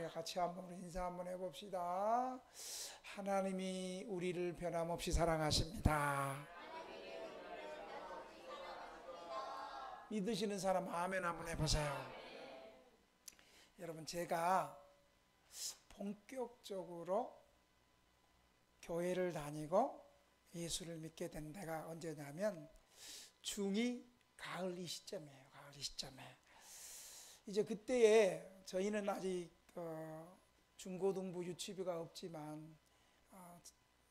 우리가 같이 한번 인사 한번 해봅시다. 하나님이 우리를 변함없이 사랑하십니다. 믿으시는 사람 아멘 한번 해보세요. 여러분, 제가 본격적으로 교회를 다니고 예수를 믿게 된 데가 언제냐면 중2 가을 이 시점이에요. 가을 이 시점에 이제 그때에 저희는 아직 중고등부 유치부가 없지만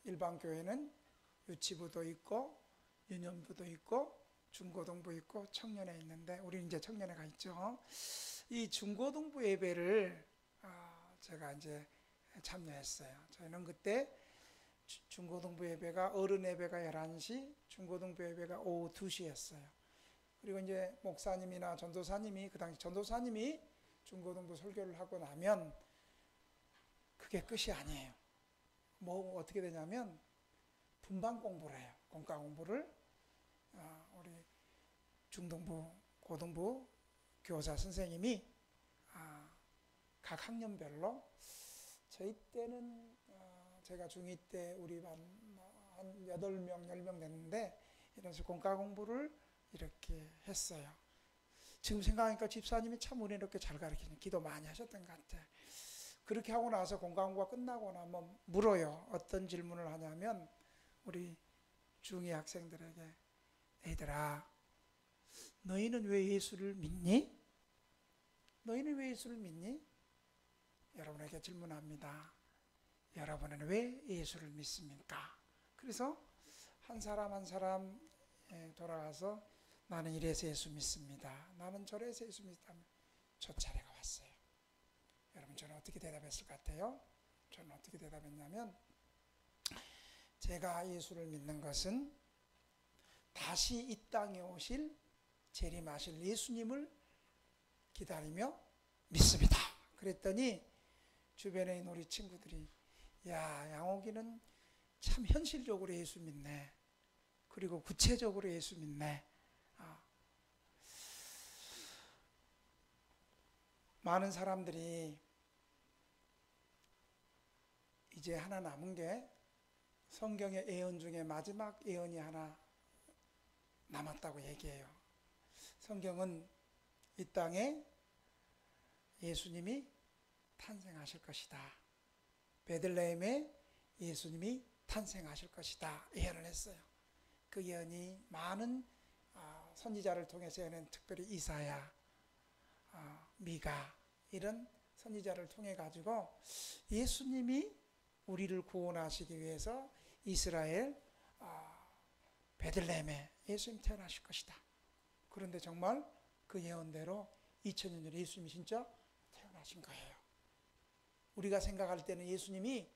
일반 교회는 유치부도 있고 유년부도 있고 중고등부 있고 청년회 있는데 우리는 이제 청년회가 있죠. 이 중고등부 예배를 제가 이제 참여했어요. 저희는 그때 중고등부 예배가 어른 예배가 11시, 중고등부 예배가 오후 2시였어요. 그리고 이제 목사님이나 전도사님이 그 당시 전도사님이 중고등부 설교를 하고 나면 그게 끝이 아니에요. 뭐 어떻게 되냐면 분반 공부를 해요. 공과 공부를 우리 중등부, 고등부 교사 선생님이 각 학년별로 저희 때는 제가 중2 때 우리 반 한 8명, 10명 됐는데 이래서 공과 공부를 이렇게 했어요. 지금 생각하니까 집사님이 참 은혜롭게 잘 가르치는 기도 많이 하셨던 것 같아요. 그렇게 하고 나서 공과 공부가 끝나고 나면 물어요. 어떤 질문을 하냐면 우리 중2 학생들에게 애들아, 너희는 왜 예수를 믿니? 너희는 왜 예수를 믿니? 여러분에게 질문합니다. 여러분은 왜 예수를 믿습니까? 그래서 한 사람 한 사람 돌아가서 나는 이래서 예수 믿습니다. 나는 저래서 예수 믿습니다. 저 차례가 왔어요. 여러분, 저는 어떻게 대답했을 것 같아요? 저는 어떻게 대답했냐면 제가 예수를 믿는 것은 다시 이 땅에 오실 재림하실 예수님을 기다리며 믿습니다. 그랬더니 주변에 있는 우리 친구들이 야, 양옥이는 참 현실적으로 예수 믿네. 그리고 구체적으로 예수 믿네. 많은 사람들이 이제 하나 남은 게 성경의 예언 중에 마지막 예언이 하나 남았다고 얘기해요. 성경은 이 땅에 예수님이 탄생하실 것이다. 베들레헴에 예수님이 탄생하실 것이다. 예언을 했어요. 그 예언이 많은 선지자를 통해서 예언한, 특별히 이사야, 미가 이런 선지자를 통해 가지고 예수님이 우리를 구원하시기 위해서 이스라엘 베들레헴에 예수님이 태어나실 것이다. 그런데 정말 그 예언대로 2000년 전에 예수님이 진짜 태어나신 거예요. 우리가 생각할 때는 예수님이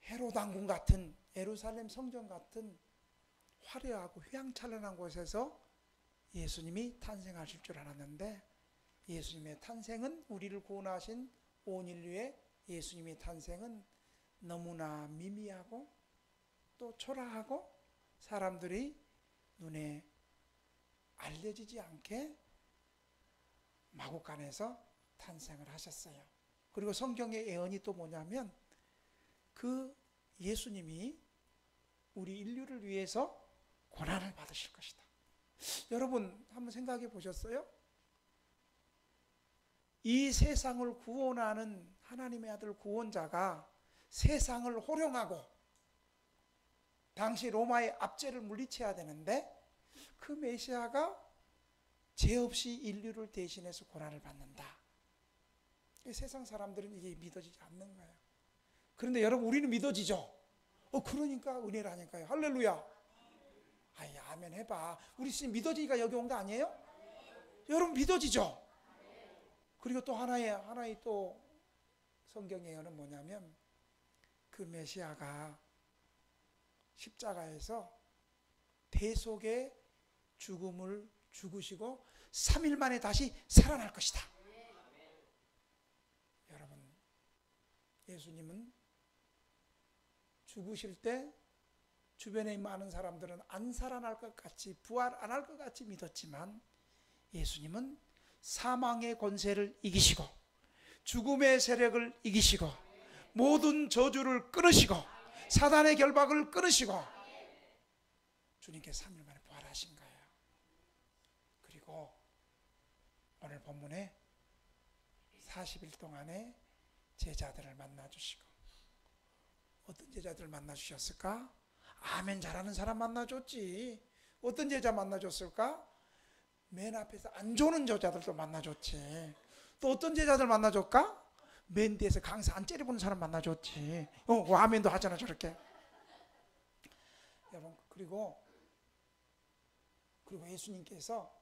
헤롯 왕궁 같은 예루살렘 성전 같은 화려하고 휘황찬란한 곳에서 예수님이 탄생하실 줄 알았는데 예수님의 탄생은, 우리를 구원하신 온 인류의 예수님의 탄생은 너무나 미미하고 또 초라하고 사람들이 눈에 알려지지 않게 마구간에서 탄생을 하셨어요. 그리고 성경의 예언이 또 뭐냐면 그 예수님이 우리 인류를 위해서 고난을 받으실 것이다. 여러분, 한번 생각해 보셨어요? 이 세상을 구원하는 하나님의 아들 구원자가 세상을 호령하고 당시 로마의 압제를 물리쳐야 되는데 그 메시아가 죄 없이 인류를 대신해서 고난을 받는다. 세상 사람들은 이게 믿어지지 않는 거예요. 그런데 여러분, 우리는 믿어지죠? 그러니까 은혜라니까요. 할렐루야. 아이, 아멘 해봐. 우리 지금 믿어지니까 여기 온 거 아니에요? 여러분, 믿어지죠? 그리고 또 하나의 또 성경의 예언은 뭐냐면 그 메시아가 십자가에서 대속의 죽음을 죽으시고 3일 만에 다시 살아날 것이다. 여러분, 예수님은 죽으실 때 주변에 많은 사람들은 안 살아날 것 같이, 부활 안 할 것 같이 믿었지만 예수님은 사망의 권세를 이기시고 죽음의 세력을 이기시고 모든 저주를 끊으시고 사단의 결박을 끊으시고 주님께서 3일 만에 부활하신 거예요. 그리고 오늘 본문에 40일 동안에 제자들을 만나주시고, 어떤 제자들을 만나주셨을까? 아멘 잘하는 사람 만나줬지. 어떤 제자 만나줬을까? 맨 앞에서 안 좋은 제자들도 만나줬지. 또 어떤 제자들 만나줬까? 맨 뒤에서 강사 안 째려보는 사람 만나줬지. 아멘도 하잖아 저렇게. 여러분, 그리고 예수님께서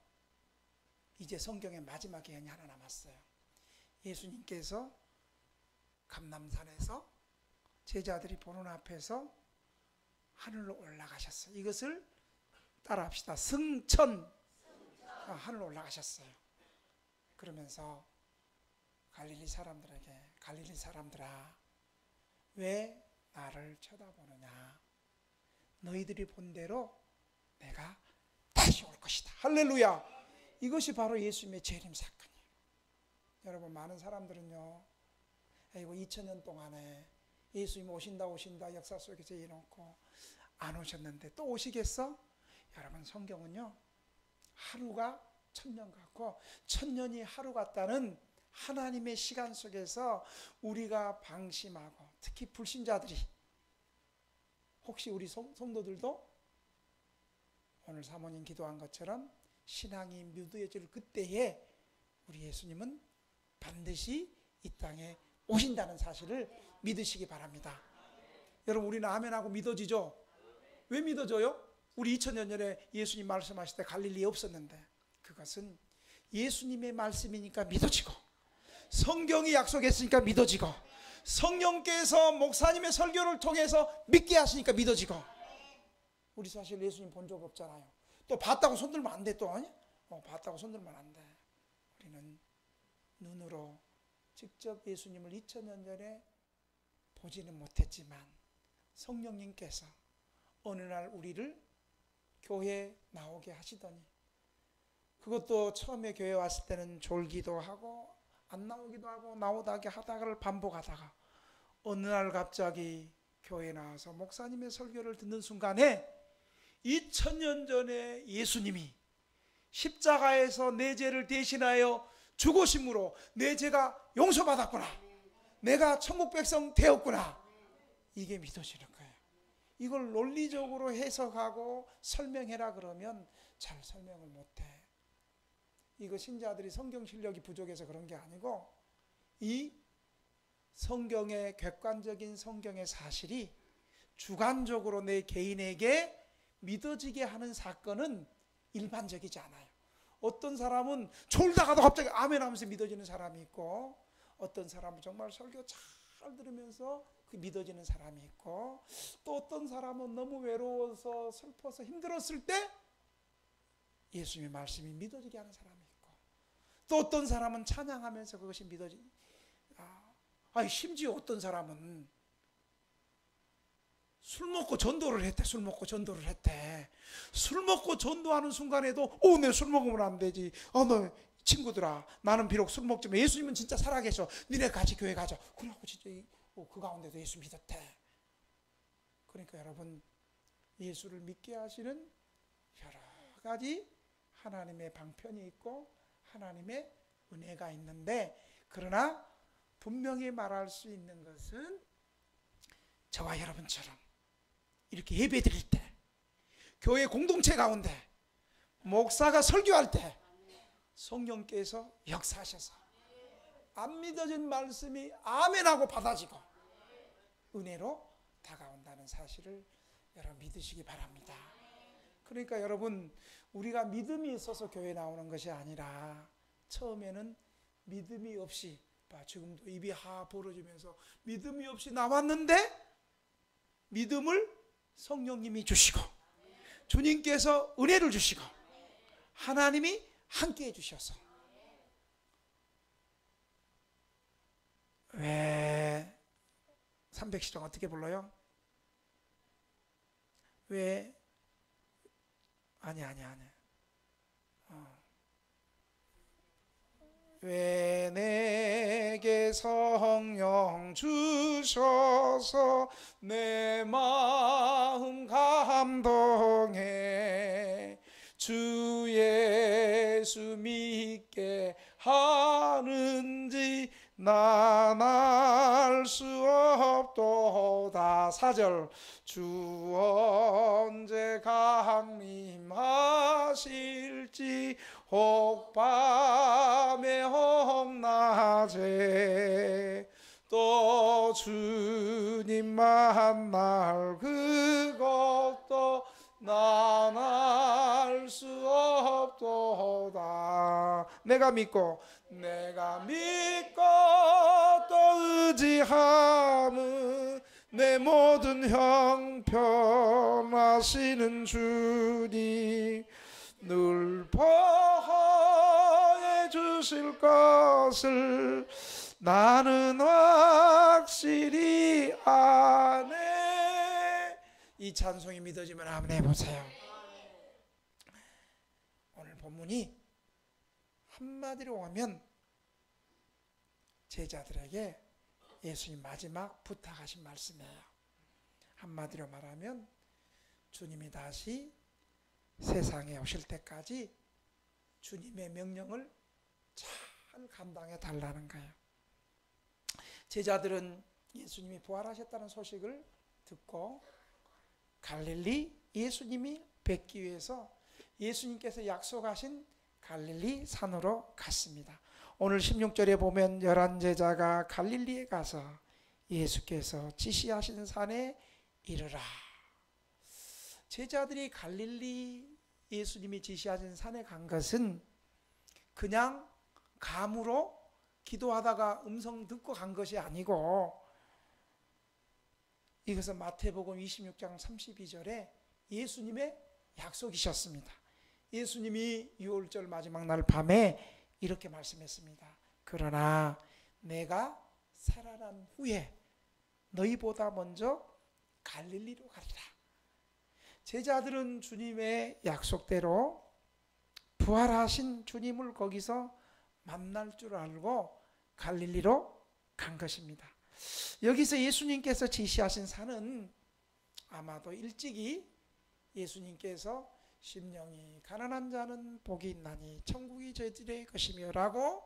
이제 성경의 마지막 예언이 하나 남았어요. 예수님께서 감람산에서 제자들이 보는 앞에서 하늘로 올라가셨어요. 이것을 따라합시다. 승천. 하늘로 올라가셨어요. 그러면서 갈릴리 사람들에게, 갈릴리 사람들아, 왜 나를 쳐다보느냐? 너희들이 본 대로 내가 다시 올 것이다. 할렐루야. 이것이 바로 예수님의 재림 사건이에요. 여러분, 많은 사람들은요, 이거 2000년 동안에 예수님 오신다 역사 속에서 해놓고 안 오셨는데 또 오시겠어? 여러분, 성경은요, 하루가 1000년 같고 1000년이 하루 같다는 하나님의 시간 속에서 우리가 방심하고, 특히 불신자들이, 혹시 우리 성도들도 오늘 사모님 기도한 것처럼 신앙이 무뎌질 그때에 우리 예수님은 반드시 이 땅에 오신다는 사실을 믿으시기 바랍니다. 여러분, 우리는 아멘하고 믿어지죠? 왜 믿어져요? 우리 2000년 전에 예수님 말씀하실 때 갈릴리에 없었는데, 그것은 예수님의 말씀이니까 믿어지고, 성경이 약속했으니까 믿어지고, 성령께서 목사님의 설교를 통해서 믿게 하시니까 믿어지고. 우리 사실 예수님 본 적 없잖아요. 또 봤다고 손들면 안 돼. 또 봤다고 손들면 안 돼. 우리는 눈으로 직접 예수님을 2000년 전에 보지는 못했지만 성령님께서 어느 날 우리를 교회에 나오게 하시더니, 그것도 처음에 교회 왔을 때는 졸기도 하고 안 나오기도 하고 나오다가 하다가를 반복하다가 어느 날 갑자기 교회에 나와서 목사님의 설교를 듣는 순간에 2000년 전에 예수님이 십자가에서 내 죄를 대신하여 죽으심으로 내 죄가 용서받았구나, 내가 천국 백성 되었구나, 이게 믿어지는 거예요. 이걸 논리적으로 해석하고 설명해라 그러면 잘 설명을 못해. 이거 신자들이 성경 실력이 부족해서 그런 게 아니고, 이 성경의 객관적인 성경의 사실이 주관적으로 내 개인에게 믿어지게 하는 사건은 일반적이지 않아요. 어떤 사람은 졸다가도 갑자기 아멘 하면서 믿어지는 사람이 있고, 어떤 사람은 정말 설교 잘 들으면서 그 믿어지는 사람이 있고, 또 어떤 사람은 너무 외로워서 슬퍼서 힘들었을 때 예수님의 말씀이 믿어지게 하는 사람이 있고, 또 어떤 사람은 찬양하면서 그것이 심지어 어떤 사람은 술 먹고 전도를 했대. 술 먹고 전도하는 순간에도 내 술 먹으면 안 되지. 너 친구들아, 나는 비록 술 먹지만 예수님은 진짜 살아계셔. 니네 같이 교회 가자. 그래갖고 진짜 그 가운데도 예수 믿었대. 그러니까 여러분, 예수를 믿게 하시는 여러 가지 하나님의 방편이 있고 하나님의 은혜가 있는데, 그러나 분명히 말할 수 있는 것은 저와 여러분처럼 이렇게 예배 드릴 때, 교회 공동체 가운데 목사가 설교할 때 성령께서 역사하셔서 안 믿어진 말씀이 아멘하고 받아지고 은혜로 다가온다는 사실을 여러분 믿으시기 바랍니다. 그러니까 여러분, 우리가 믿음이 있어서 교회 나오는 것이 아니라, 처음에는 믿음이 없이, 지금도 입이 벌어지면서 믿음이 없이 나왔는데 믿음을 성령님이 주시고 주님께서 은혜를 주시고 하나님이 함께해 주셔서, 왜 300시정 어떻게 불러요? 왜 아니 왜 내게 주의 성령 주셔서 내 마음 감동해 주 예수 믿게 하는지 난 알 수 없도다. 4절 주 언제 강림하실지 혹 밤에 혹 낮에 또 주님 만날 그것도 난 알 수 없도다. 내가 믿고 또 의지함은 내 모든 형편하시는 주님 늘 보호해 주실 것을 나는 확실히 아네. 이 찬송이 믿어지면 아멘 해보세요. 오늘 본문이 한마디로 하면 제자들에게 예수님 마지막 부탁하신 말씀이에요. 한마디로 말하면 주님이 다시 세상에 오실 때까지 주님의 명령을 잘 감당해 달라는 거예요. 제자들은 예수님이 부활하셨다는 소식을 듣고 갈릴리 예수님이 뵙기 위해서 예수님께서 약속하신 갈릴리 산으로 갔습니다. 오늘 16절에 보면 11제자가 갈릴리에 가서 예수께서 지시하신 산에 이르라. 제자들이 갈릴리 예수님이 지시하신 산에 간 것은 그냥 감으로 기도하다가 음성 듣고 간 것이 아니고 이것은 마태복음 26장 32절에 예수님의 약속이셨습니다. 예수님이 유월절 마지막 날 밤에 이렇게 말씀했습니다. 그러나 내가 살아난 후에 너희보다 먼저 갈릴리로 가리라. 제자들은 주님의 약속대로 부활하신 주님을 거기서 만날 줄 알고 갈릴리로 간 것입니다. 여기서 예수님께서 지시하신 산은 아마도 일찍이 예수님께서 심령이 가난한 자는 복이 있나니 천국이 저희들의 것이며 라고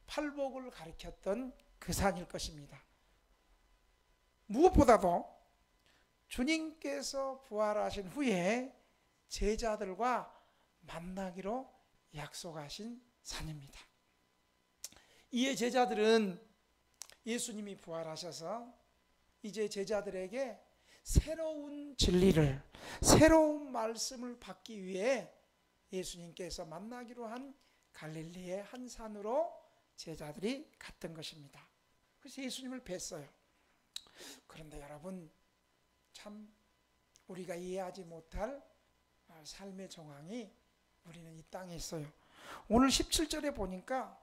팔복을 가리켰던 그 산일 것입니다. 무엇보다도 주님께서 부활하신 후에 제자들과 만나기로 약속하신 산입니다. 이에 제자들은 예수님이 부활하셔서 이제 제자들에게 새로운 진리를, 새로운 말씀을 받기 위해 예수님께서 만나기로 한 갈릴리의 한 산으로 제자들이 갔던 것입니다. 그래서 예수님을 뵀어요. 그런데 여러분, 참 우리가 이해하지 못할 삶의 정황이 우리는 이 땅에 있어요. 오늘 17절에 보니까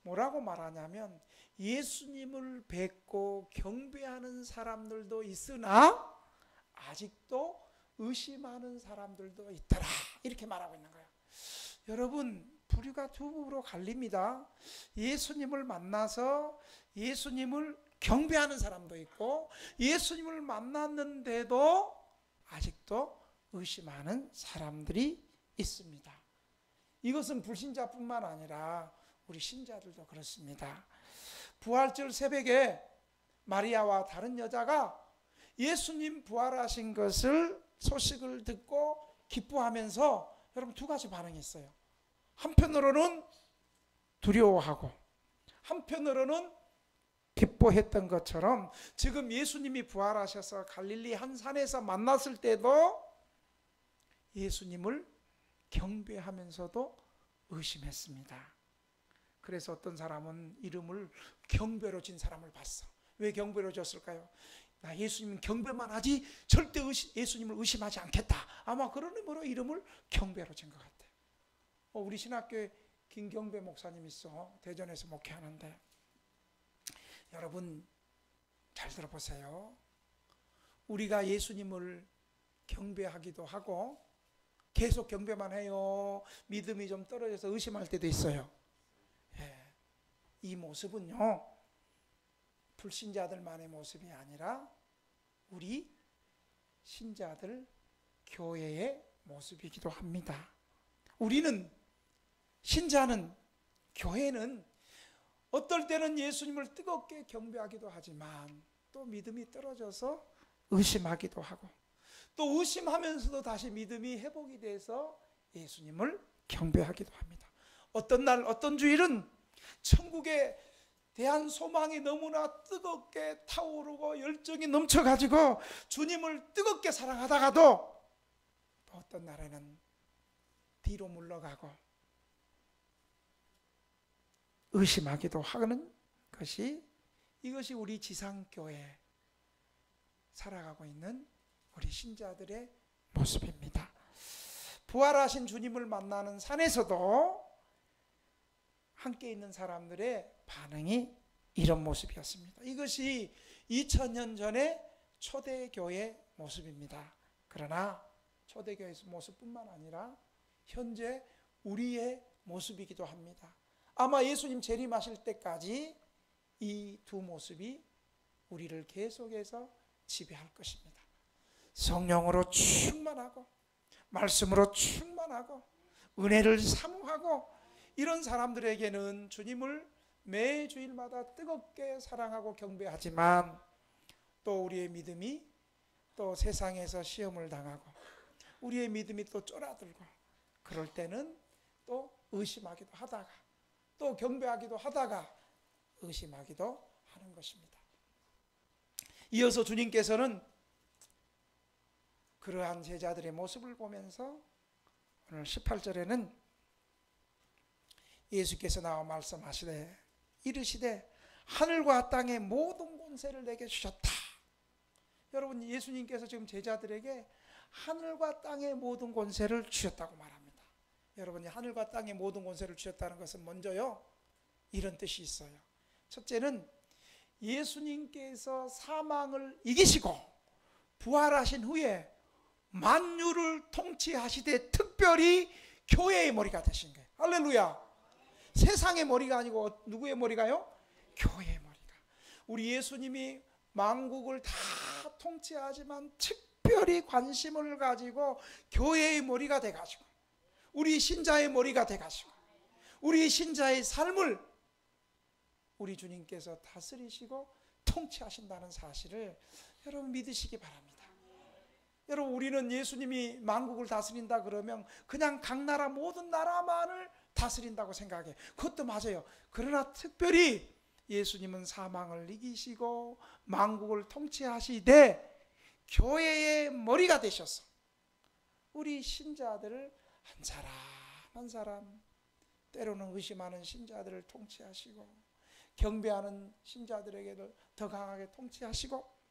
뭐라고 말하냐면 예수님을 뵙고 경배하는 사람들도 있으나 아직도 의심하는 사람들도 있더라, 이렇게 말하고 있는 거예요. 여러분, 부류가 두 부로 갈립니다. 예수님을 만나서 예수님을 경배하는 사람도 있고 예수님을 만났는데도 아직도 의심하는 사람들이 있습니다. 이것은 불신자뿐만 아니라 우리 신자들도 그렇습니다. 부활절 새벽에 마리아와 다른 여자가 예수님 부활하신 것을 소식을 듣고 기뻐하면서 여러분 두 가지 반응이 있어요. 한편으로는 두려워하고 한편으로는 기뻐했던 것처럼 지금 예수님이 부활하셔서 갈릴리 한 산에서 만났을 때도 예수님을 경배하면서도 의심했습니다. 그래서 어떤 사람은 이름을 경배로 진 사람을 봤어. 왜 경배로 졌을까요? 나 예수님 경배만 하지 절대 예수님을 의심하지 않겠다. 아마 그런 의미로 이름을 경배로 진 것 같아요. 우리 신학교에 김경배 목사님 있어. 대전에서 목회하는데 여러분 잘 들어보세요. 우리가 예수님을 경배하기도 하고 계속 경배만 해요. 믿음이 좀 떨어져서 의심할 때도 있어요. 이 모습은요, 불신자들만의 모습이 아니라 우리 신자들 교회의 모습이기도 합니다. 우리는, 신자는, 교회는 어떨 때는 예수님을 뜨겁게 경배하기도 하지만 또 믿음이 떨어져서 의심하기도 하고, 또 의심하면서도 다시 믿음이 회복이 돼서 예수님을 경배하기도 합니다. 어떤 날, 어떤 주일은 천국에 대한 소망이 너무나 뜨겁게 타오르고 열정이 넘쳐가지고 주님을 뜨겁게 사랑하다가도 또 어떤 날에는 뒤로 물러가고 의심하기도 하는 것이, 이것이 우리 지상교회 살아가고 있는 우리 신자들의 모습입니다. 부활하신 주님을 만나는 산에서도 함께 있는 사람들의 반응이 이런 모습이었습니다. 이것이 2000년 전의 초대교회 모습입니다. 그러나 초대교회 모습뿐만 아니라 현재 우리의 모습이기도 합니다. 아마 예수님 재림하실 때까지 이 두 모습이 우리를 계속해서 지배할 것입니다. 성령으로 충만하고 말씀으로 충만하고 은혜를 사모하고 이런 사람들에게는 주님을 매 주일마다 뜨겁게 사랑하고 경배하지만 또 우리의 믿음이 또 세상에서 시험을 당하고 우리의 믿음이 또 쫄아들고 그럴 때는 또 의심하기도 하다가 또 경배하기도 하다가 의심하기도 하는 것입니다. 이어서 주님께서는 그러한 제자들의 모습을 보면서 오늘 18절에는 예수께서 나와 말씀하시되 이르시되 하늘과 땅의 모든 권세를 내게 주셨다. 여러분, 예수님께서 지금 제자들에게 하늘과 땅의 모든 권세를 주셨다고 말합니다. 여러분이 하늘과 땅의 모든 권세를 주셨다는 것은 먼저요, 이런 뜻이 있어요. 첫째는 예수님께서 사망을 이기시고 부활하신 후에 만유를 통치하시되 특별히 교회의 머리가 되신 거예요. 할렐루야. 세상의 머리가 아니고 누구의 머리가요? 교회의 머리가. 우리 예수님이 만국을 다 통치하지만 특별히 관심을 가지고 교회의 머리가 돼가지고 우리 신자의 머리가 돼가지고 우리 신자의 삶을 우리 주님께서 다스리시고 통치하신다는 사실을 여러분 믿으시기 바랍니다. 여러분, 우리는 예수님이 만국을 다스린다 그러면 그냥 각 나라 모든 나라만을 다스린다고 생각해요. 그것도 맞아요. 그러나 특별히 예수님은 사망을 이기시고 만국을 통치하시되 교회의 머리가 되셔서 우리 신자들을 한 사람 한 사람, 때로는 의심하는 신자들을 통치하시고 경배하는 신자들에게도 더 강하게 통치하시고,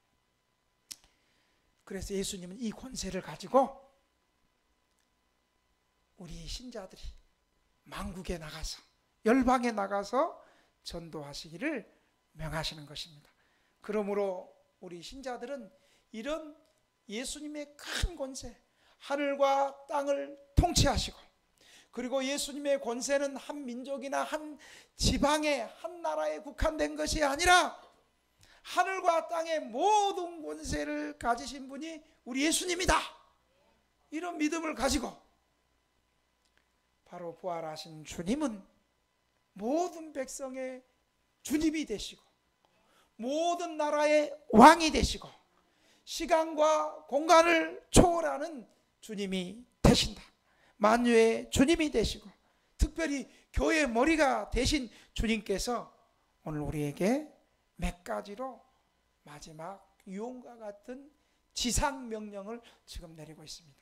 그래서 예수님은 이 권세를 가지고 우리 신자들이 만국에 나가서 열방에 나가서 전도하시기를 명하시는 것입니다. 그러므로 우리 신자들은 이런 예수님의 큰 권세, 하늘과 땅을 통치하시고, 그리고 예수님의 권세는 한 민족이나 한 지방의 한 나라에 국한된 것이 아니라 하늘과 땅의 모든 권세를 가지신 분이 우리 예수님이다. 이런 믿음을 가지고 바로 부활하신 주님은 모든 백성의 주님이 되시고 모든 나라의 왕이 되시고 시간과 공간을 초월하는 주님이 되신다. 만유의 주님이 되시고 특별히 교회의 머리가 되신 주님께서 오늘 우리에게 몇 가지로 마지막 유언과 같은 지상명령을 지금 내리고 있습니다.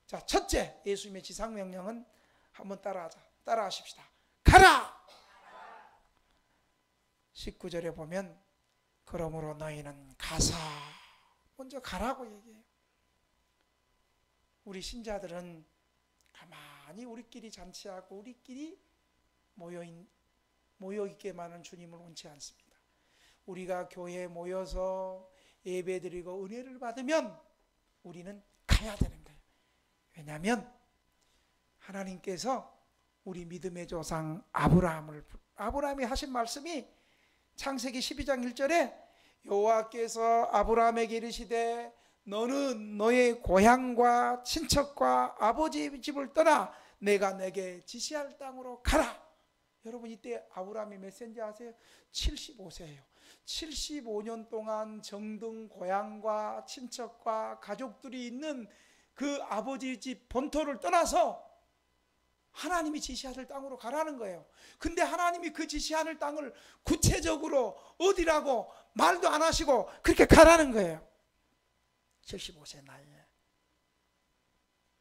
자, 첫째 예수님의 지상명령은 한번 따라하십시다. 가라! 19절에 보면 그러므로 너희는 가서, 먼저 가라고 얘기해요. 우리 신자들은 가만히 우리끼리 잔치하고 우리끼리 모여있게만 하는 주님을 원치 않습니다. 우리가 교회에 모여서 예배드리고 은혜를 받으면 우리는 가야 되는 거예요. 왜냐하면 하나님께서 우리 믿음의 조상 아브라함이 하신 말씀이 창세기 12장 1절에 여호와께서 아브라함에게 이르시되 너는 너의 고향과 친척과 아버지의 집을 떠나 내가 내게 지시할 땅으로 가라. 여러분 이때 아브라함이 몇 세인지 아세요? 75세예요. 75년 동안 정든 고향과 친척과 가족들이 있는 그 아버지 집 본토를 떠나서 하나님이 지시하실 땅으로 가라는 거예요. 근데 하나님이 그 지시하는 땅을 구체적으로 어디라고 말도 안 하시고 그렇게 가라는 거예요. 75세 나이에.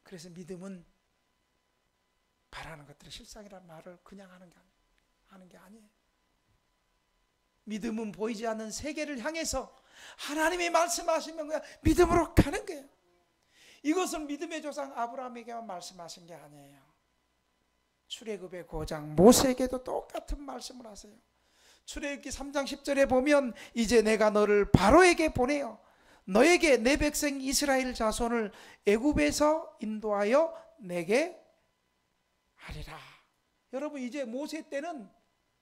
그래서 믿음은 바라는 것들이 실상이라는 말을 그냥 하는 게 아니에요. 믿음은 보이지 않는 세계를 향해서 하나님이 말씀하시면 그냥 믿음으로 가는 거예요. 이것은 믿음의 조상 아브라함에게만 말씀하신 게 아니에요. 출애굽의 고장 모세에게도 똑같은 말씀을 하세요. 출애굽기 3장 10절에 보면 이제 내가 너를 바로에게 보내어 너에게 내 백성 이스라엘 자손을 애굽에서 인도하여 내게 하리라. 여러분 이제 모세 때는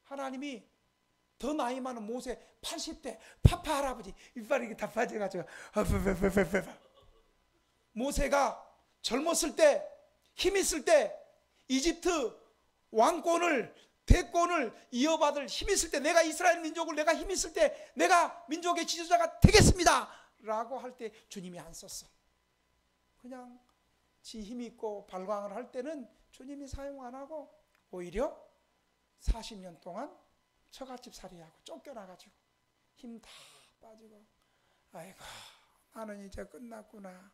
하나님이 더 나이 많은 모세 80대 파파 할아버지 이빨이 이렇게 다 빠져가지고 모세가 젊었을 때 힘 있을 때 이집트 왕권을 대권을 이어받을 힘 있을 때 내가 이스라엘 민족을 내가 힘 있을 때 내가 민족의 지도자가 되겠습니다 라고 할 때 주님이 안 썼어. 그냥 지 힘 있고 발광을 할 때는 주님이 사용 안 하고 오히려 40년 동안 처갓집 살이하고 쫓겨나가지고 힘 다 빠지고 아이고 나는 이제 끝났구나.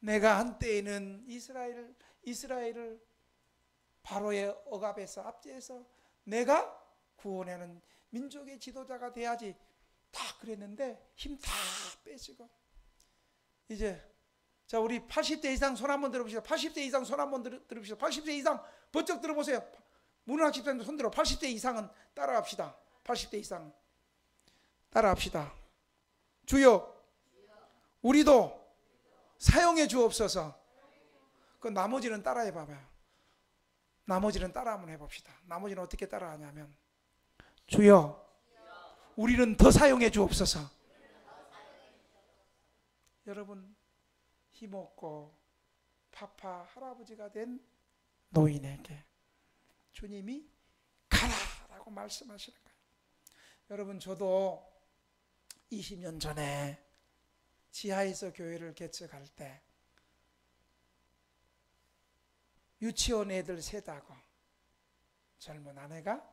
내가 한때에는 이스라엘을 바로의 억압에서 압제해서 내가 구원하는 민족의 지도자가 돼야지 다 그랬는데 힘 다 빼지고 이제 자 우리 80대 이상 손 한번 들어보시죠. 80대 이상 손 한번 들어보시죠. 80대 이상 번쩍 들어보세요. 문학 집사님도 손 들어. 80대 이상은 따라합시다. 80대 이상 따라합시다. 주여 우리도 사용해 주옵소서. 그 나머지는 따라해 봐봐요. 나머지는 따라 한번 해봅시다. 나머지는 어떻게 따라하냐면 주여 우리는 더 사용해 주옵소서. 여러분 힘없고 파파 할아버지가 된 노인에게 주님이 가라라고 말씀하시는 거예요. 여러분 저도 20년 전에 지하에서 교회를 개척할 때 유치원 애들 세다고 젊은 아내가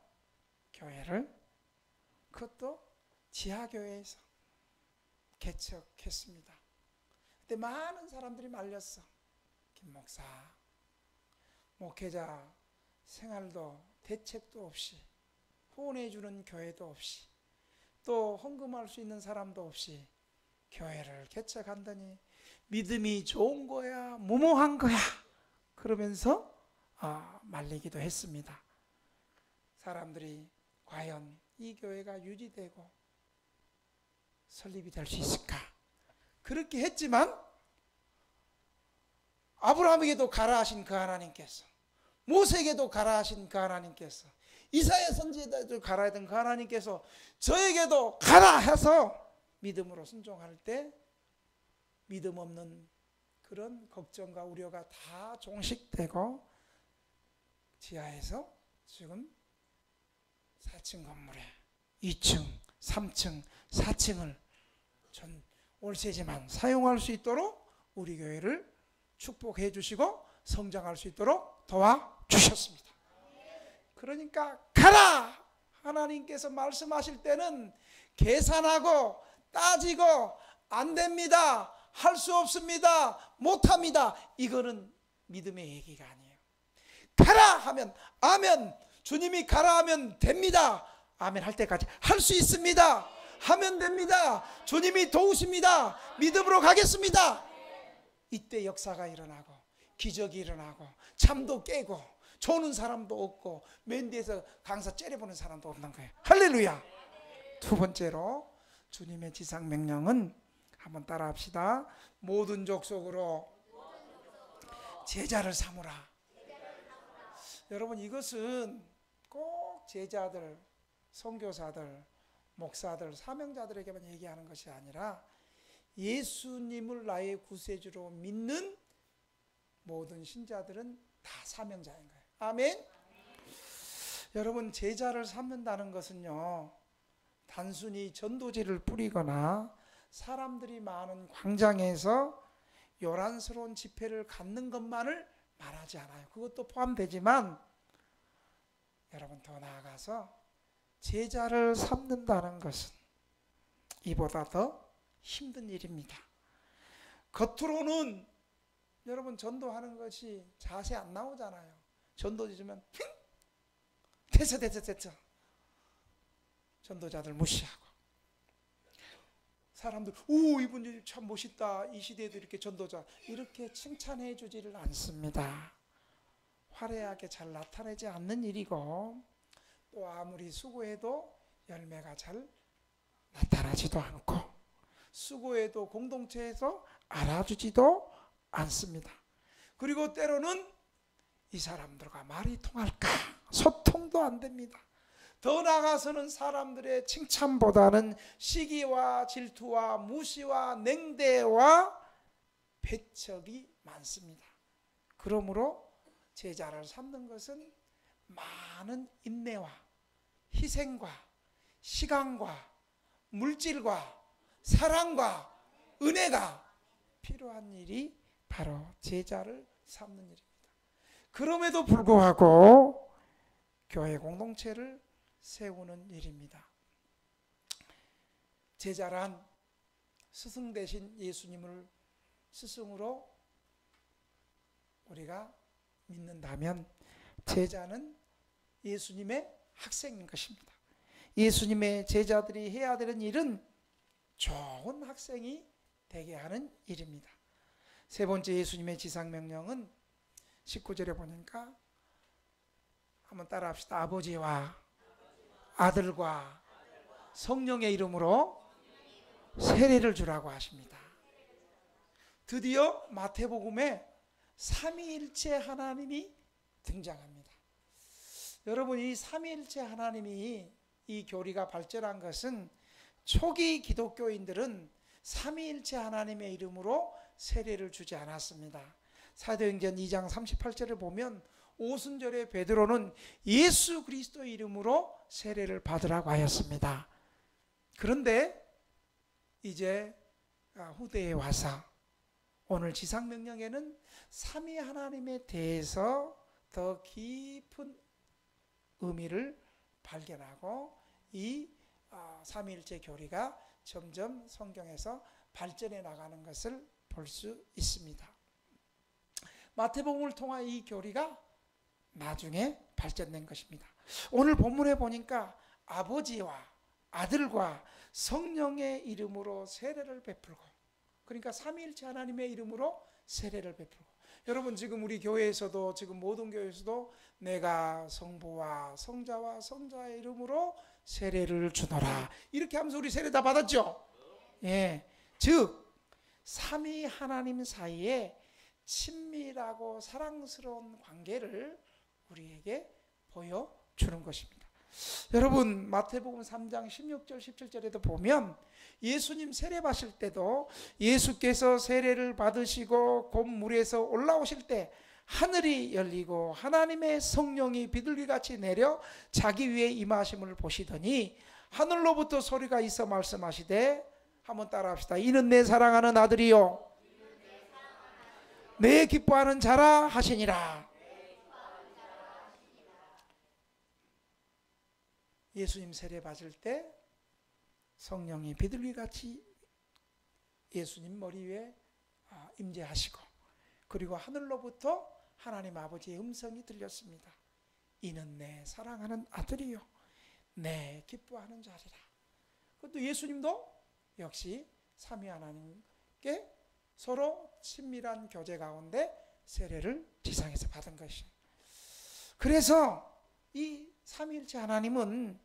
교회를 그것도 지하교회에서 개척했습니다. 그때 많은 사람들이 말렸어. 김 목사 목회자 생활도 대책도 없이 후원해 주는 교회도 없이 또 헌금할 수 있는 사람도 없이 교회를 개척한다니 믿음이 좋은 거야 무모한 거야 그러면서 말리기도 했습니다. 사람들이 과연 이 교회가 유지되고 설립이 될 수 있을까 그렇게 했지만 아브라함에게도 가라 하신 그 하나님께서 모세에게도 가라 하신 그 하나님께서 이사야 선지자에도 가라 하던 그 하나님께서 저에게도 가라 해서 믿음으로 순종할 때 믿음 없는 그런 걱정과 우려가 다 종식되고 지하에서 지금 4층 건물에 2층, 3층, 4층을 전 월세지만 사용할 수 있도록 우리 교회를 축복해 주시고 성장할 수 있도록 도와주셨습니다. 그러니까 가라! 하나님께서 말씀하실 때는 계산하고 따지고 안 됩니다. 할 수 없습니다. 못합니다. 이거는 믿음의 얘기가 아니에요. 가라 하면 아멘. 주님이 가라 하면 됩니다. 아멘 할 때까지 할 수 있습니다. 하면 됩니다. 주님이 도우십니다. 믿음으로 가겠습니다. 이때 역사가 일어나고 기적이 일어나고 잠도 깨고 조는 사람도 없고 맨 뒤에서 강사 째려보는 사람도 없는 거예요. 할렐루야. 두 번째로 주님의 지상 명령은 한번 따라 합시다. 모든 족속으로 제자를 삼으라. 여러분 이것은 꼭 제자들, 선교사들, 목사들, 사명자들에게만 얘기하는 것이 아니라 예수님을 나의 구세주로 믿는 모든 신자들은 다 사명자인 거예요. 아멘? 여러분, 제자를 삼는다는 것은요, 단순히 전도지를 뿌리거나 사람들이 많은 광장에서 요란스러운 집회를 갖는 것만을 말하지 않아요. 그것도 포함되지만 여러분, 더 나아가서 제자를 삼는다는 것은 이보다 더 힘든 일입니다. 겉으로는 여러분, 전도하는 것이 자세 안 나오잖아요. 전도지 주면 됐어 전도자들 무시하고, 사람들 오, 이분 참 멋있다, 이 시대에도 이렇게 전도자, 이렇게 칭찬해 주지를 않습니다. 화려하게 잘 나타내지 않는 일이고, 또 아무리 수고해도 열매가 잘 나타나지도 않고, 수고해도 공동체에서 알아주지도 않습니다. 그리고 때로는 이 사람들과 말이 통할까 소통도 안 됩니다. 더 나아가서는 사람들의 칭찬보다는 시기와 질투와 무시와 냉대와 배척이 많습니다. 그러므로 제자를 삼는 것은 많은 인내와 희생과 시간과 물질과 사랑과 은혜가 필요한 일이 바로 제자를 삼는 일입니다. 그럼에도 불구하고 교회 공동체를 세우는 일입니다. 제자란 스승 대신 예수님을 스승으로 우리가 믿는다면, 제자는 예수님의 학생인 것입니다. 예수님의 제자들이 해야 되는 일은 좋은 학생이 되게 하는 일입니다. 세 번째 예수님의 지상명령은 19절에 보니까 한번 따라 합시다. 아버지와 아들과 성령의 이름으로 세례를 주라고 하십니다. 드디어 마태복음에 삼위일체 하나님이 등장합니다. 여러분, 이 삼위일체 하나님이, 이 교리가 발전한 것은 초기 기독교인들은 삼위일체 하나님의 이름으로 세례를 주지 않았습니다. 사도행전 2장 38절을 보면 오순절에 베드로는 예수 그리스도의 이름으로 세례를 받으라고 하였습니다. 그런데 이제 후대에 와서 오늘 지상명령에는 삼위 하나님에 대해서 더 깊은 의미를 발견하고, 이 삼위일체 교리가 점점 성경에서 발전해 나가는 것을 볼 수 있습니다. 마태복음을 통한 이 교리가 나중에 발전된 것입니다. 오늘 본문에 보니까 아버지와 아들과 성령의 이름으로 세례를 베풀고, 그러니까 삼위일체 하나님의 이름으로 세례를 베풀고, 여러분, 지금 우리 교회에서도, 지금 모든 교회에서도 내가 성부와 성자와 성자의 이름으로 세례를 주노라, 이렇게 하면서 우리 세례 다 받았죠? 예. 즉 삼위 하나님 사이에 친밀하고 사랑스러운 관계를 우리에게 보여주는 것입니다. 여러분, 마태복음 3장 16절 17절에도 보면 예수님 세례 받으실 때도 예수께서 세례를 받으시고 곧 물에서 올라오실 때 하늘이 열리고 하나님의 성령이 비둘기같이 내려 자기 위에 임하심을 보시더니 하늘로부터 소리가 있어 말씀하시되, 한번 따라 합시다. 이는 내 사랑하는 아들이요 내 기뻐하는 자라 하시니라. 예수님 세례 받을 때 성령이 비둘기같이 예수님 머리 위에 임재하시고, 그리고 하늘로부터 하나님 아버지의 음성이 들렸습니다. 이는 내 사랑하는 아들이요 내 기뻐하는 자리라. 그것도 예수님도 역시 삼위 하나님께 서로 친밀한 교제 가운데 세례를 지상에서 받은 것이죠. 그래서 이 삼위일체 하나님은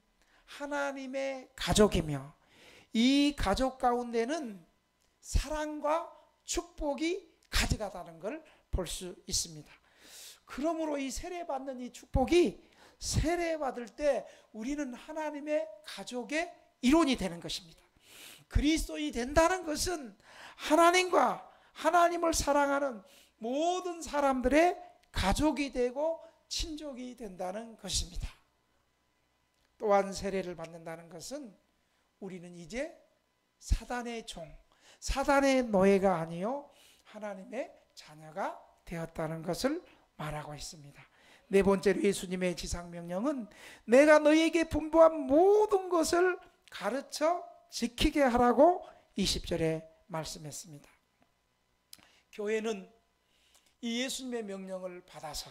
하나님의 가족이며, 이 가족 가운데는 사랑과 축복이 가져가다는 걸 볼 수 있습니다. 그러므로 이 세례받는 이 축복이, 세례받을 때 우리는 하나님의 가족의 이론이 되는 것입니다. 그리스도인이 된다는 것은 하나님과 하나님을 사랑하는 모든 사람들의 가족이 되고 친족이 된다는 것입니다. 또한 세례를 받는다는 것은 우리는 이제 사단의 종, 사단의 노예가 아니요 하나님의 자녀가 되었다는 것을 말하고 있습니다. 네 번째로 예수님의 지상명령은 내가 너희에게 분부한 모든 것을 가르쳐 지키게 하라고 20절에 말씀했습니다. 교회는 이 예수님의 명령을 받아서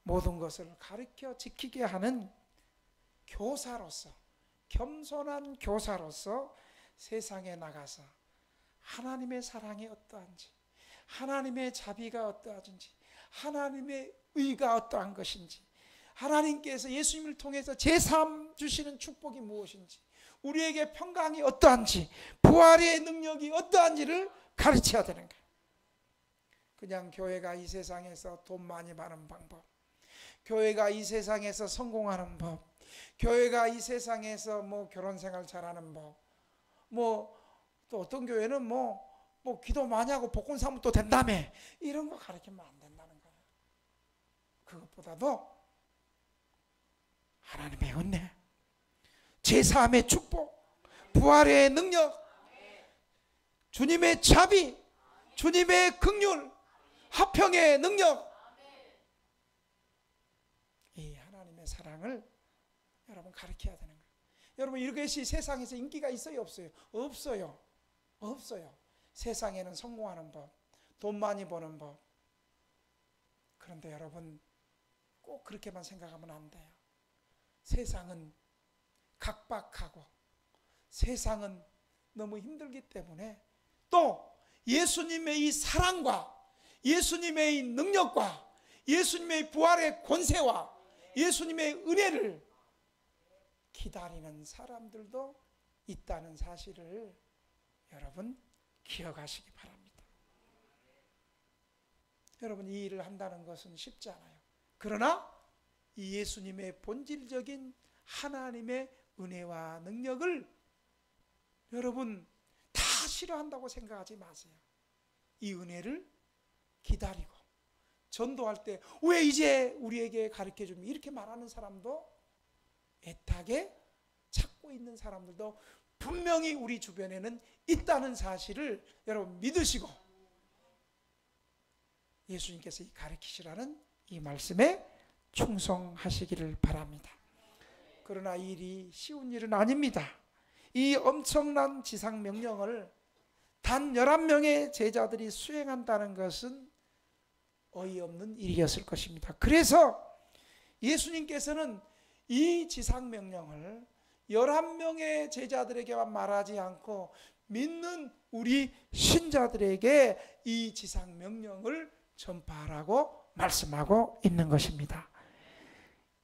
모든 것을 가르쳐 지키게 하는 교사로서, 겸손한 교사로서 세상에 나가서 하나님의 사랑이 어떠한지, 하나님의 자비가 어떠한지, 하나님의 의가 어떠한 것인지, 하나님께서 예수님을 통해서 제3 주시는 축복이 무엇인지, 우리에게 평강이 어떠한지, 부활의 능력이 어떠한지를 가르쳐야 되는 거예요. 그냥 교회가 이 세상에서 돈 많이 버는 방법, 교회가 이 세상에서 성공하는 법, 교회가 이 세상에서 뭐 결혼생활 잘하는 법, 뭐 또 어떤 교회는 뭐 기도 많이 하고 복권 사면 또 된다며, 이런 거 가르치면 안 된다는 거예요. 그것보다도 하나님의 은혜, 제3의 축복, 부활의 능력, 주님의 자비, 주님의 긍휼, 화평의 능력, 이 하나님의 사랑을 여러분 가르쳐야 되는 거예요. 여러분 이것이 세상에서 인기가 있어요, 없어요? 없어요. 없어요. 세상에는 성공하는 법, 돈 많이 버는 법. 그런데 여러분 꼭 그렇게만 생각하면 안 돼요. 세상은 각박하고 세상은 너무 힘들기 때문에 또 예수님의 이 사랑과 예수님의 이 능력과 예수님의 부활의 권세와 예수님의 은혜를 기다리는 사람들도 있다는 사실을 여러분 기억하시기 바랍니다. 여러분 이 일을 한다는 것은 쉽지 않아요. 그러나 이 예수님의 본질적인 하나님의 은혜와 능력을 여러분 다 싫어한다고 생각하지 마세요. 이 은혜를 기다리고 전도할 때 왜 이제 우리에게 가르쳐주면 이렇게 말하는 사람도 애타게 찾고 있는 사람들도 분명히 우리 주변에는 있다는 사실을 여러분 믿으시고 예수님께서 이 가르치시라는 이 말씀에 충성하시기를 바랍니다. 그러나 이 일이 쉬운 일은 아닙니다. 이 엄청난 지상명령을 단 11명의 제자들이 수행한다는 것은 어이없는 일이었을 것입니다. 그래서 예수님께서는 이 지상명령을 11명의 제자들에게만 말하지 않고 믿는 우리 신자들에게 이 지상명령을 전파하라고 말씀하고 있는 것입니다.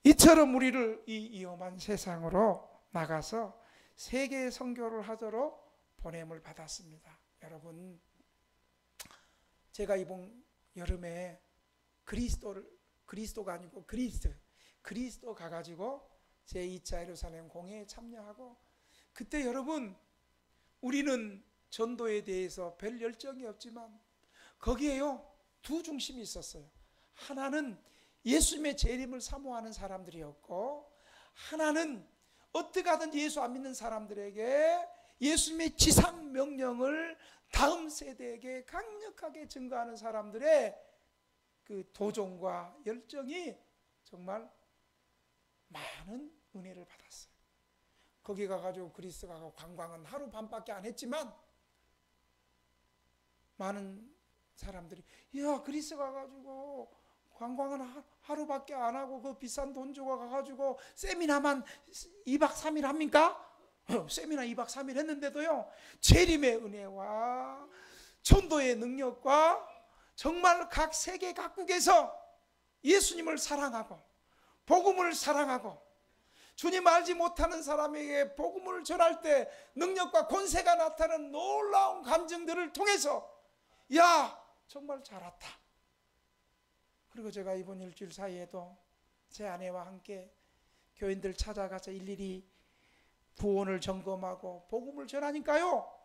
이처럼 우리를 이 위험한 세상으로 나가서 세계 선교를 하도록 보냄을 받았습니다. 여러분, 제가 이번 여름에 그리스도가 아니고 그리스도 가가지고 제2차 예루살렘 공회에 참여하고, 그때 여러분 우리는 전도에 대해서 별 열정이 없지만 거기에요 두 중심이 있었어요. 하나는 예수님의 재림을 사모하는 사람들이었고, 하나는 어떻게 하든 예수 안 믿는 사람들에게 예수님의 지상 명령을 다음 세대에게 강력하게 증거하는 사람들의 그 도전과 열정이 정말 많은 은혜를 받았어요. 거기 가가지고 그리스 가고 관광은 하루 반밖에 안 했지만 많은 사람들이 야 그리스 가가지고 관광은 하루밖에 안 하고 그 비싼 돈 주고 가가지고 세미나만 2박 3일 합니까? 세미나 2박 3일 했는데도요 재림의 은혜와 전도의 능력과 정말 각 세계 각국에서 예수님을 사랑하고 복음을 사랑하고 주님 알지 못하는 사람에게 복음을 전할 때 능력과 권세가 나타나는 놀라운 감정들을 통해서 야 정말 잘 왔다. 그리고 제가 이번 일주일 사이에도 제 아내와 함께 교인들 찾아가서 일일이 구원을 점검하고 복음을 전하니까요,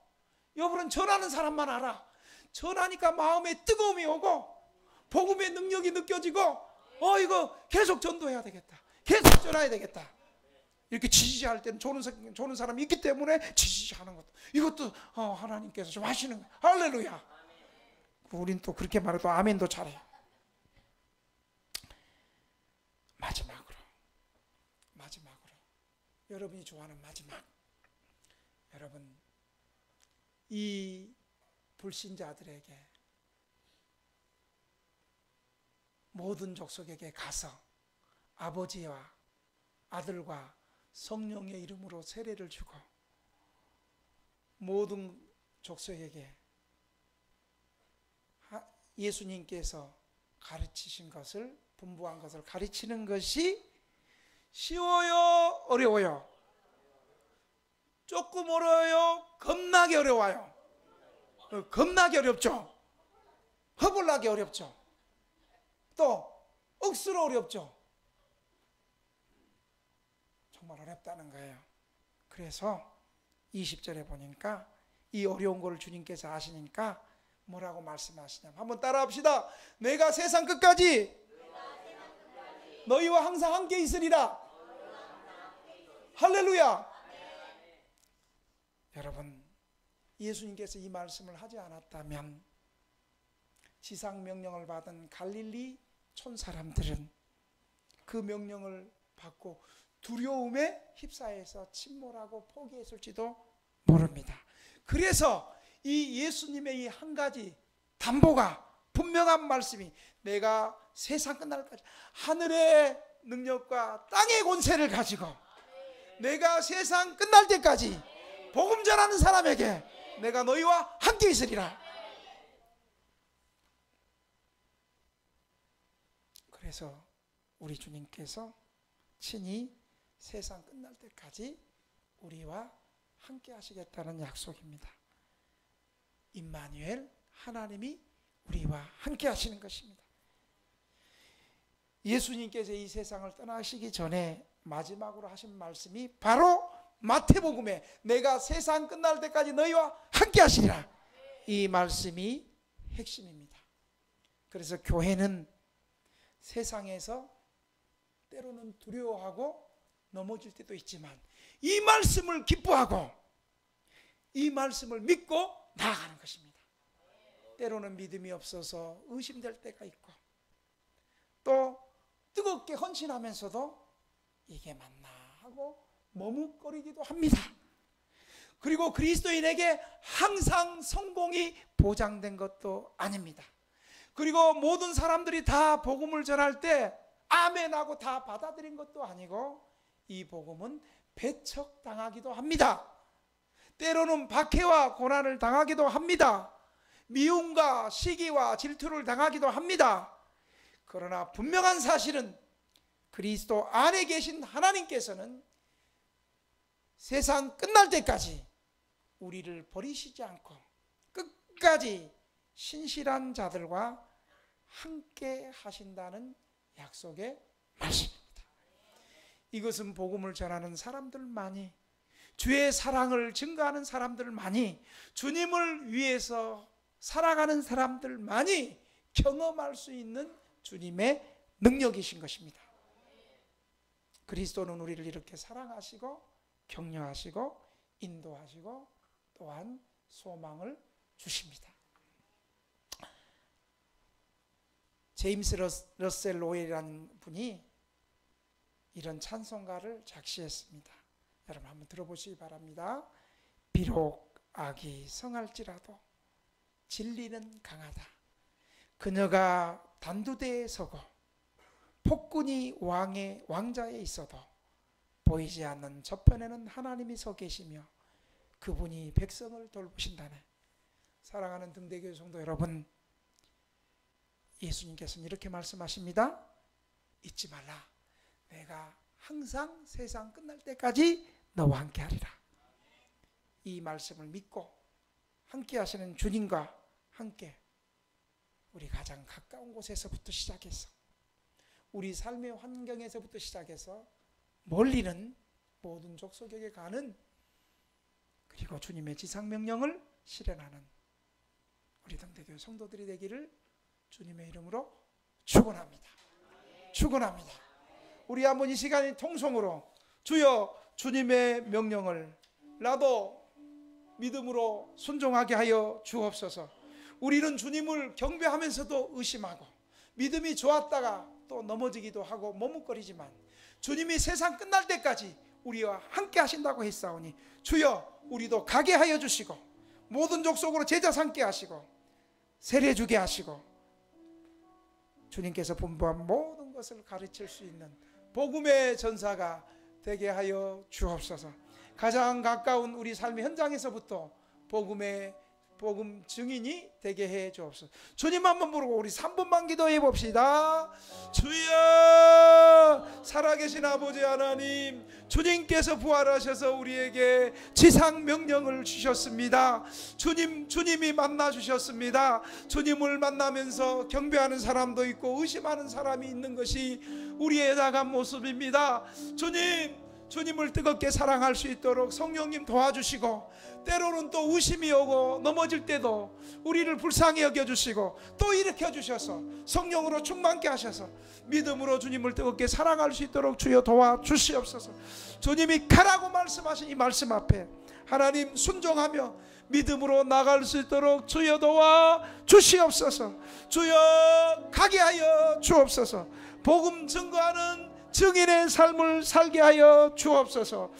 여러분은 전하는 사람만 알아. 전하니까 마음에 뜨거움이 오고 복음의 능력이 느껴지고, 이거 계속 전도해야 되겠다, 계속 전해야 되겠다, 이렇게 지지할 때는 조는 사람이 있기 때문에 지지하는 것도, 이것도 하나님께서 좀 하시는 거예요. 할렐루야. 우린 또 그렇게 말해도 아멘도 잘해요. 마지막으로 여러분이 좋아하는 마지막, 여러분, 이 불신자들에게, 모든 족속에게 가서 아버지와 아들과 성령의 이름으로 세례를 주고 모든 족속에게 예수님께서 가르치신 것을, 분부한 것을 가르치는 것이 쉬워요? 어려워요? 조금 어려워요? 겁나게 어려워요? 겁나게 어렵죠? 허벌나게 어렵죠? 또 억수로 어렵죠? 정말 어렵다는 거예요. 그래서 20절에 보니까 이 어려운 걸 주님께서 아시니까 뭐라고 말씀하시냐면, 한번 따라합시다. 내가 세상 끝까지 너희와 항상 함께 있으리라. 할렐루야. 여러분, 예수님께서 이 말씀을 하지 않았다면 지상 명령을 받은 갈릴리 촌 사람들은 그 명령을 받고 두려움에 휩싸여서 침몰하고 포기했을지도 모릅니다. 그래서 이 예수님의 이 한 가지 담보가, 분명한 말씀이, 내가 세상 끝날 때까지 하늘의 능력과 땅의 권세를 가지고 내가 세상 끝날 때까지 복음 전하는 사람에게 내가 너희와 함께 있으리라. 그래서 우리 주님께서 친히 세상 끝날 때까지 우리와 함께 하시겠다는 약속입니다. 임마누엘, 하나님이 우리와 함께 하시는 것입니다. 예수님께서 이 세상을 떠나시기 전에 마지막으로 하신 말씀이 바로 마태복음에 내가 세상 끝날 때까지 너희와 함께 하시리라, 이 말씀이 핵심입니다. 그래서 교회는 세상에서 때로는 두려워하고 넘어질 때도 있지만 이 말씀을 기뻐하고 이 말씀을 믿고 나아가는 것입니다. 때로는 믿음이 없어서 의심될 때가 있고, 또 뜨겁게 헌신하면서도 이게 맞나 하고 머뭇거리기도 합니다. 그리고 그리스도인에게 항상 성공이 보장된 것도 아닙니다. 그리고 모든 사람들이 다 복음을 전할 때 아멘하고 다 받아들인 것도 아니고, 이 복음은 배척당하기도 합니다. 때로는 박해와 고난을 당하기도 합니다. 미움과 시기와 질투를 당하기도 합니다. 그러나 분명한 사실은 그리스도 안에 계신 하나님께서는 세상 끝날 때까지 우리를 버리시지 않고 끝까지 신실한 자들과 함께 하신다는 약속의 말씀입니다. 이것은 복음을 전하는 사람들만이, 주의 사랑을 증거하는 사람들만이, 주님을 위해서 살아가는 사람들만이 경험할 수 있는 주님의 능력이신 것입니다. 그리스도는 우리를 이렇게 사랑하시고 격려하시고 인도하시고 또한 소망을 주십니다. 제임스 러셀 로웰이라는 분이 이런 찬송가를 작시했습니다. 여러분 한번 들어보시기 바랍니다. 비록 악이 성할지라도 진리는 강하다. 그녀가 단두대에 서고 폭군이 왕자에 있어도 보이지 않는 저편에는 하나님이 서 계시며 그분이 백성을 돌보신다네. 사랑하는 등대교회 성도 여러분, 예수님께서는 이렇게 말씀하십니다. 잊지 말라. 내가 항상 세상 끝날 때까지 너와 함께 하리라. 이 말씀을 믿고 함께 하시는 주님과 함께 우리 가장 가까운 곳에서부터 시작해서 우리 삶의 환경에서부터 시작해서 멀리는 모든 족속에게 가는, 그리고 주님의 지상명령을 실현하는 우리 등대교회 성도들이 되기를 주님의 이름으로 축원합니다. 축원합니다. 우리 한번 이 시간에 통성으로 주여 주님의 명령을 나도 믿음으로 순종하게 하여 주옵소서. 우리는 주님을 경배하면서도 의심하고 믿음이 좋았다가 또 넘어지기도 하고 머뭇거리지만 주님이 세상 끝날 때까지 우리와 함께 하신다고 했사오니 주여 우리도 가게 하여 주시고 모든 족속으로 제자 삼게 하시고 세례 주게 하시고 주님께서 분부한 모든 것을 가르칠 수 있는 복음의 전사가 되게 하여 주옵소서. 가장 가까운 우리 삶의 현장에서부터 복음 증인이 되게 해 주옵소서. 주님 한번 부르고 우리 3분만 기도해 봅시다. 주여, 살아계신 아버지 하나님, 주님께서 부활하셔서 우리에게 지상 명령을 주셨습니다. 주님이 만나 주셨습니다. 주님을 만나면서 경배하는 사람도 있고 의심하는 사람이 있는 것이 우리의 나간 모습입니다. 주님을 뜨겁게 사랑할 수 있도록 성령님 도와주시고, 때로는 또 의심이 오고 넘어질 때도 우리를 불쌍히 여겨주시고 또 일으켜 주셔서 성령으로 충만케 하셔서 믿음으로 주님을 뜨겁게 사랑할 수 있도록 주여 도와주시옵소서. 주님이 가라고 말씀하신 이 말씀 앞에 하나님 순종하며 믿음으로 나갈 수 있도록 주여 도와주시옵소서. 주여 가게 하여 주옵소서. 복음 증거하는 증인의 삶을 살게 하여 주옵소서.